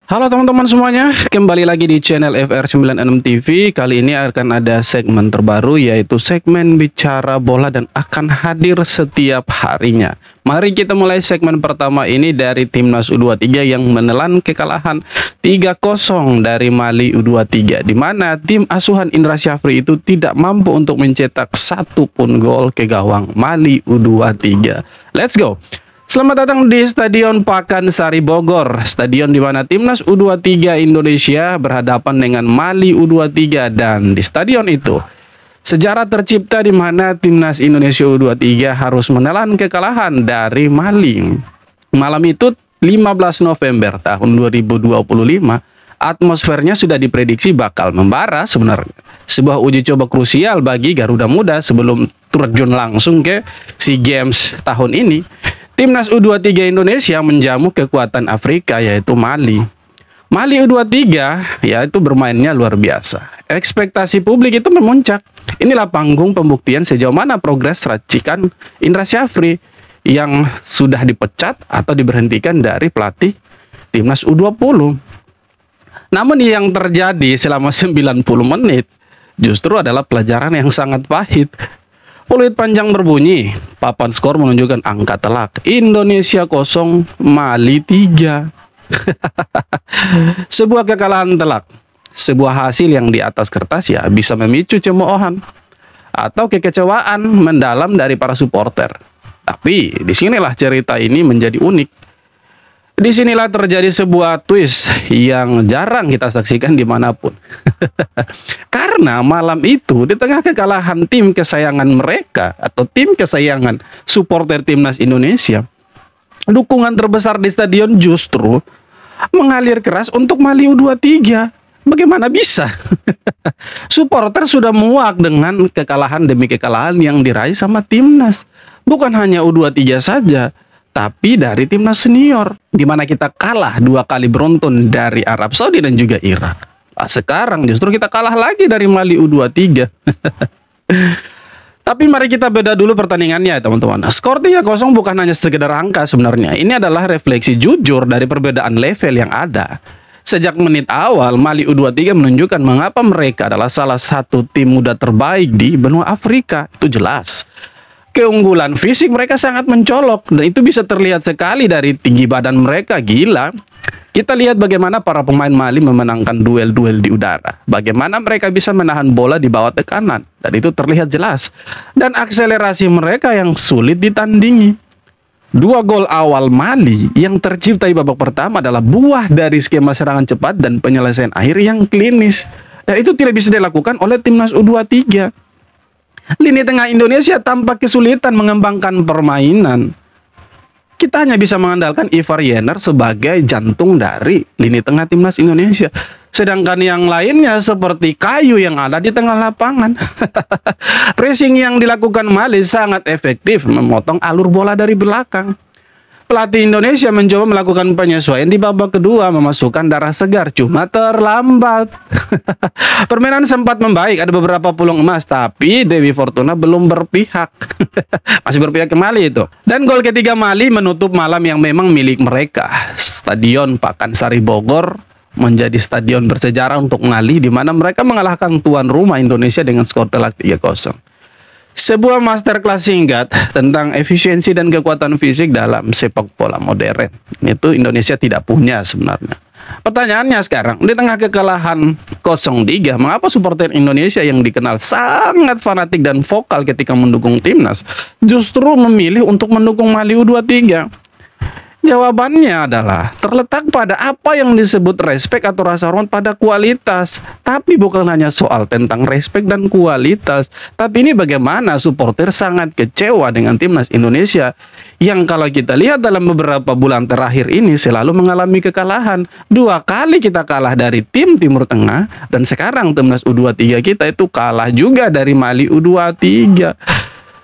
Halo teman-teman semuanya, kembali lagi di channel FR96 TV. Kali ini akan ada segmen terbaru, yaitu segmen bicara bola dan akan hadir setiap harinya. Mari kita mulai segmen pertama ini dari Timnas U23 yang menelan kekalahan 3-0 dari Mali U23, di mana tim asuhan Indra Syafri itu tidak mampu untuk mencetak satu pun gol ke gawang Mali U23. Let's go! Selamat datang di Stadion Pakansari Bogor, stadion di mana Timnas U23 Indonesia berhadapan dengan Mali U23, dan di stadion itu sejarah tercipta di mana Timnas Indonesia U23 harus menelan kekalahan dari Mali. Malam itu 15 November tahun 2025, atmosfernya sudah diprediksi bakal membara sebenarnya. Sebuah uji coba krusial bagi Garuda Muda sebelum terjun langsung ke SEA Games tahun ini. Timnas U23 Indonesia menjamu kekuatan Afrika, yaitu Mali. Mali U23 yaitu bermainnya luar biasa. Ekspektasi publik itu memuncak. Inilah panggung pembuktian sejauh mana progres racikan Indra Syafri yang sudah dipecat atau diberhentikan dari pelatih Timnas U20. Namun yang terjadi selama 90 menit justru adalah pelajaran yang sangat pahit. Peluit panjang berbunyi, papan skor menunjukkan angka telak. Indonesia 0, Mali 3. Sebuah kekalahan telak, sebuah hasil yang di atas kertas ya bisa memicu cemoohan atau kekecewaan mendalam dari para supporter. Tapi disinilah cerita ini menjadi unik. Disinilah terjadi sebuah twist yang jarang kita saksikan dimanapun. Karena malam itu di tengah kekalahan tim kesayangan mereka atau tim kesayangan supporter Timnas Indonesia, dukungan terbesar di stadion justru mengalir keras untuk Mali U23. Bagaimana bisa? Supporter sudah muak dengan kekalahan demi kekalahan yang diraih sama Timnas. Bukan hanya U23 saja, tapi dari Timnas senior, di mana kita kalah 2 kali beruntun dari Arab Saudi dan juga Irak. Nah, sekarang justru kita kalah lagi dari Mali U23. Tapi mari kita beda dulu pertandingannya, teman-teman. Skor 3-0 bukan hanya sekedar angka sebenarnya. Ini adalah refleksi jujur dari perbedaan level yang ada. Sejak menit awal, Mali U23 menunjukkan mengapa mereka adalah salah satu tim muda terbaik di benua Afrika. Itu jelas. Keunggulan fisik mereka sangat mencolok, dan itu bisa terlihat sekali dari tinggi badan mereka. Gila. Kita lihat bagaimana para pemain Mali memenangkan duel-duel di udara. Bagaimana mereka bisa menahan bola di bawah tekanan, dan itu terlihat jelas. Dan akselerasi mereka yang sulit ditandingi. 2 gol awal Mali yang tercipta di babak pertama adalah buah dari skema serangan cepat dan penyelesaian akhir yang klinis. Dan itu tidak bisa dilakukan oleh Timnas U23. Lini tengah Indonesia tampak kesulitan mengembangkan permainan. Kita hanya bisa mengandalkan Ivar Yener sebagai jantung dari lini tengah Timnas Indonesia. Sedangkan yang lainnya seperti kayu yang ada di tengah lapangan. Pressing yang dilakukan Mali sangat efektif memotong alur bola dari belakang. Pelatih Indonesia mencoba melakukan penyesuaian di babak kedua, memasukkan darah segar, cuma terlambat. Permainan sempat membaik, ada beberapa peluang emas, tapi Dewi Fortuna belum berpihak. Masih berpihak ke Mali itu. Dan gol ketiga Mali menutup malam yang memang milik mereka. Stadion Pakansari Bogor menjadi stadion bersejarah untuk Mali, di mana mereka mengalahkan tuan rumah Indonesia dengan skor telak 3-0. Sebuah masterclass singkat tentang efisiensi dan kekuatan fisik dalam sepak bola modern. Itu Indonesia tidak punya sebenarnya. Pertanyaannya sekarang, di tengah kekalahan 0-3, mengapa supporter Indonesia yang dikenal sangat fanatik dan vokal ketika mendukung Timnas justru memilih untuk mendukung Mali U23? Jawabannya adalah terletak pada apa yang disebut respek atau rasa hormat pada kualitas. Tapi bukan hanya soal tentang respek dan kualitas, tapi ini bagaimana supporter sangat kecewa dengan Timnas Indonesia yang kalau kita lihat dalam beberapa bulan terakhir ini selalu mengalami kekalahan. 2 kali kita kalah dari tim Timur Tengah, dan sekarang Timnas U23 kita itu kalah juga dari Mali U23.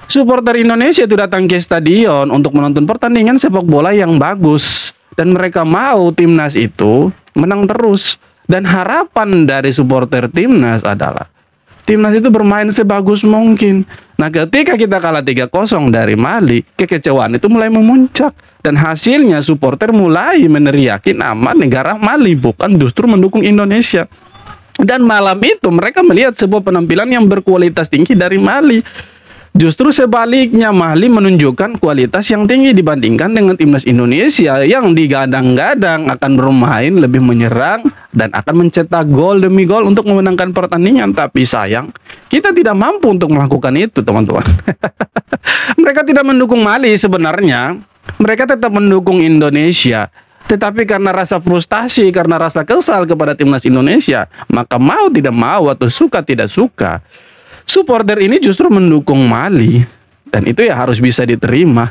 Supporter Indonesia itu datang ke stadion untuk menonton pertandingan sepak bola yang bagus, dan mereka mau Timnas itu menang terus. Dan harapan dari supporter Timnas adalah Timnas itu bermain sebagus mungkin. Nah, ketika kita kalah 3-0 dari Mali, kekecewaan itu mulai memuncak. Dan hasilnya supporter mulai meneriaki nama negara Mali, bukan justru mendukung Indonesia. Dan malam itu mereka melihat sebuah penampilan yang berkualitas tinggi dari Mali. Justru sebaliknya, Mali menunjukkan kualitas yang tinggi dibandingkan dengan timnas Indonesia yang digadang-gadang akan bermain lebih menyerang dan akan mencetak gol demi gol untuk memenangkan pertandingan. Tapi sayang, kita tidak mampu untuk melakukan itu, teman-teman. Mereka tidak mendukung Mali sebenarnya. Mereka tetap mendukung Indonesia. Tetapi karena rasa frustasi, karena rasa kesal kepada timnas Indonesia, maka mau tidak mau atau suka tidak suka, supporter ini justru mendukung Mali. Dan itu ya harus bisa diterima.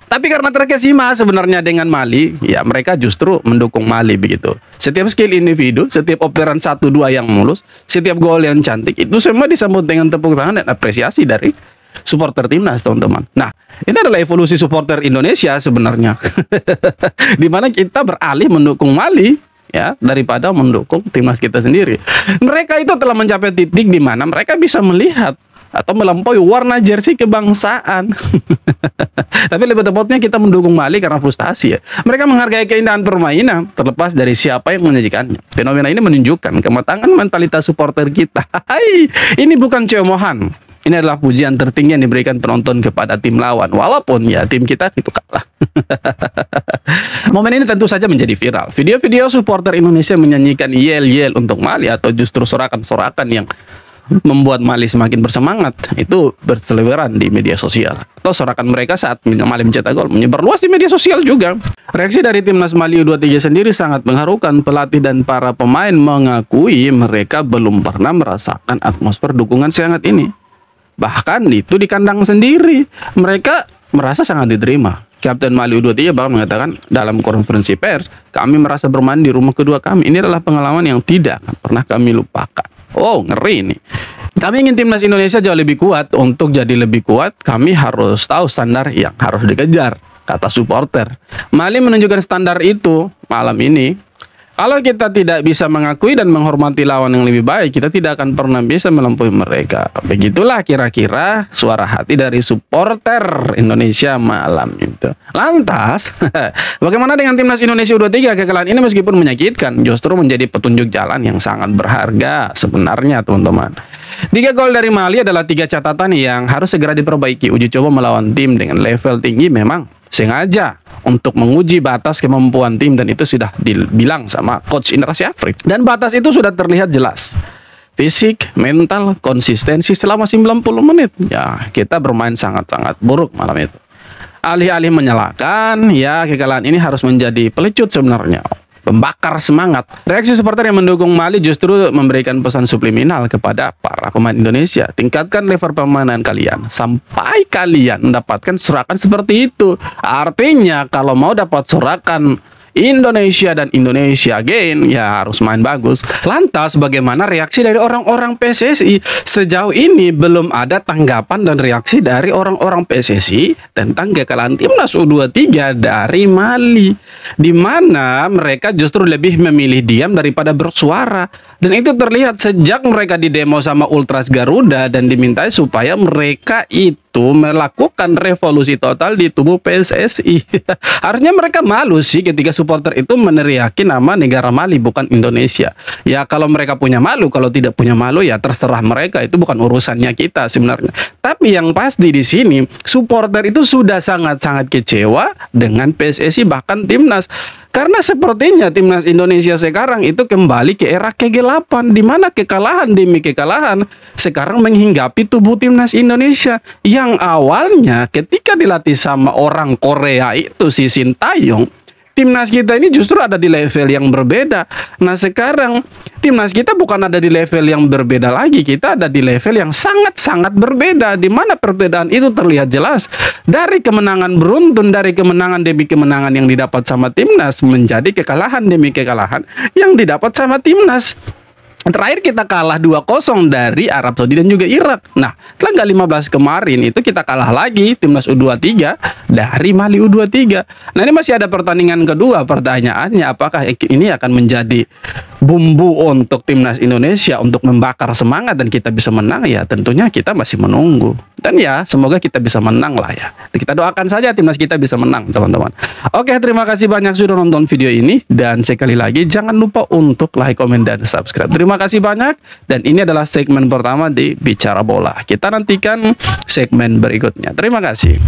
Tapi karena terkesima sebenarnya dengan Mali, ya mereka justru mendukung Mali begitu. Setiap skill individu, setiap operan 1-2 yang mulus, setiap gol yang cantik, itu semua disambut dengan tepuk tangan dan apresiasi dari supporter timnas, teman-teman. Nah, ini adalah evolusi supporter Indonesia sebenarnya. Dimana kita beralih mendukung Mali, ya, daripada mendukung timnas kita sendiri. Mereka itu telah mencapai titik di mana mereka bisa melihat atau melampaui warna jersey kebangsaan. Tapi lebih tepatnya kita mendukung Mali karena frustasi, ya. Mereka menghargai keindahan permainan terlepas dari siapa yang menyajikannya. Fenomena ini menunjukkan kematangan mentalitas supporter kita. Hai, ini bukan cemohan. Ini adalah pujian tertinggi yang diberikan penonton kepada tim lawan, walaupun ya tim kita itu kalah. Momen ini tentu saja menjadi viral. Video-video supporter Indonesia menyanyikan yel-yel untuk Mali atau justru sorakan-sorakan yang membuat Mali semakin bersemangat itu berseliweran di media sosial. Atau sorakan mereka saat Mali mencetak gol menyebar luas di media sosial juga. Reaksi dari timnas Mali U23 sendiri sangat mengharukan. Pelatih dan para pemain mengakui mereka belum pernah merasakan atmosfer dukungan sehangat ini. Bahkan itu di kandang sendiri mereka merasa sangat diterima. Kapten Mali U23 bahkan mengatakan dalam konferensi pers, kami merasa bermain di rumah kedua kami. Ini adalah pengalaman yang tidak akan pernah kami lupakan. Oh, ngeri nih. Kami ingin timnas Indonesia jauh lebih kuat. Untuk jadi lebih kuat, kami harus tahu standar yang harus dikejar, kata supporter. Mali menunjukkan standar itu malam ini. Kalau kita tidak bisa mengakui dan menghormati lawan yang lebih baik, kita tidak akan pernah bisa melampaui mereka. Begitulah kira-kira suara hati dari supporter Indonesia malam itu. Lantas, bagaimana dengan timnas Indonesia U23? Kekalahan ini meskipun menyakitkan, justru menjadi petunjuk jalan yang sangat berharga sebenarnya, teman-teman. 3 gol dari Mali adalah 3 catatan yang harus segera diperbaiki. Uji coba melawan tim dengan level tinggi memang sengaja untuk menguji batas kemampuan tim, dan itu sudah dibilang sama coach Indra Syafri. Dan batas itu sudah terlihat jelas. Fisik, mental, konsistensi selama 90 menit. Ya, kita bermain sangat-sangat buruk malam itu. Alih-alih menyalahkan, ya kekalahan ini harus menjadi pelecut sebenarnya. Pembakar semangat. Reaksi supporter yang mendukung Mali justru memberikan pesan subliminal kepada para pemain Indonesia. Tingkatkan level permainan kalian sampai kalian mendapatkan sorakan seperti itu. Artinya kalau mau dapat sorakan Indonesia dan Indonesia again, ya harus main bagus. Lantas bagaimana reaksi dari orang-orang PSSI? Sejauh ini belum ada tanggapan dan reaksi dari orang-orang PSSI tentang kekalahan timnas U23 dari Mali, di mana mereka justru lebih memilih diam daripada bersuara. Dan itu terlihat sejak mereka didemo sama Ultras Garuda dan dimintai supaya mereka itu melakukan revolusi total di tubuh PSSI. Harusnya mereka malu sih ketika supporter itu meneriaki nama negara Mali, bukan Indonesia. Ya kalau mereka punya malu, kalau tidak punya malu ya terserah mereka, itu bukan urusannya kita sebenarnya. Tapi yang pasti di sini supporter itu sudah sangat-sangat kecewa dengan PSSI bahkan timnas. Karena sepertinya timnas Indonesia sekarang itu kembali ke era kegelapan, di mana kekalahan demi kekalahan sekarang menghinggapi tubuh timnas Indonesia yang awalnya ketika dilatih sama orang Korea itu si Sintayong, timnas kita ini justru ada di level yang berbeda. Nah sekarang timnas kita bukan ada di level yang berbeda lagi, kita ada di level yang sangat-sangat berbeda, di mana perbedaan itu terlihat jelas dari kemenangan beruntun, dari kemenangan demi kemenangan yang didapat sama timnas menjadi kekalahan demi kekalahan yang didapat sama timnas. Terakhir kita kalah 2-0 dari Arab Saudi dan juga Irak. Nah, tanggal 15 kemarin itu kita kalah lagi timnas U23 dari Mali U23. Nah, ini masih ada pertandingan kedua. Pertanyaannya apakah ini akan menjadi bumbu untuk timnas Indonesia untuk membakar semangat dan kita bisa menang, ya tentunya kita masih menunggu. Dan ya semoga kita bisa menang lah ya. Kita doakan saja timnas kita bisa menang, teman-teman. Oke, terima kasih banyak sudah nonton video ini, dan sekali lagi jangan lupa untuk like, komen, dan subscribe. Terima kasih banyak, dan ini adalah segmen pertama di Bicara Bola. Kita nantikan segmen berikutnya. Terima kasih.